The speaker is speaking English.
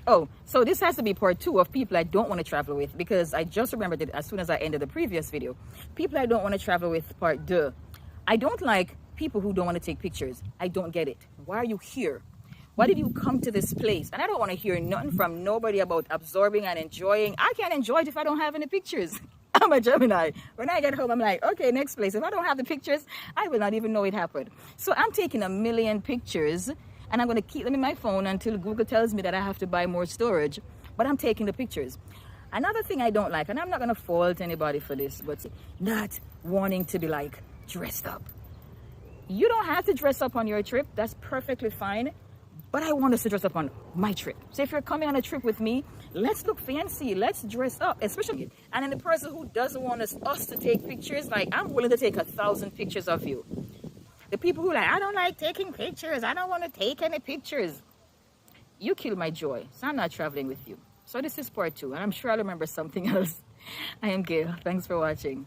Oh, so this has to be part 2 of people I don't want to travel with, because I just remembered it as soon as I ended the previous video. People I don't want to travel with, part 2. I don't like people who don't want to take pictures. I don't get it. Why are you here? Why did you come to this place? And I don't want to hear nothing from nobody about absorbing and enjoying. I can't enjoy it if I don't have any pictures. I'm a Gemini. When I get home, I'm like, okay, next place. If I don't have the pictures, I will not even know it happened. So I'm taking a million pictures, and I'm going to keep them in my phone until Google tells me that I have to buy more storage. But I'm taking the pictures. Another thing I don't like, and I'm not going to fault anybody for this, but not wanting to be like dressed up. You don't have to dress up on your trip. That's perfectly fine. But I want us to dress up on my trip. So if you're coming on a trip with me, let's look fancy. Let's dress up, especially. And then the person who doesn't want us to take pictures, like, I'm willing to take 1,000 pictures of you. The people who like, I don't like taking pictures. I don't want to take any pictures. You kill my joy. So I'm not traveling with you. So this is part 2. And I'm sure I'll remember something else. I am Gail. Thanks for watching.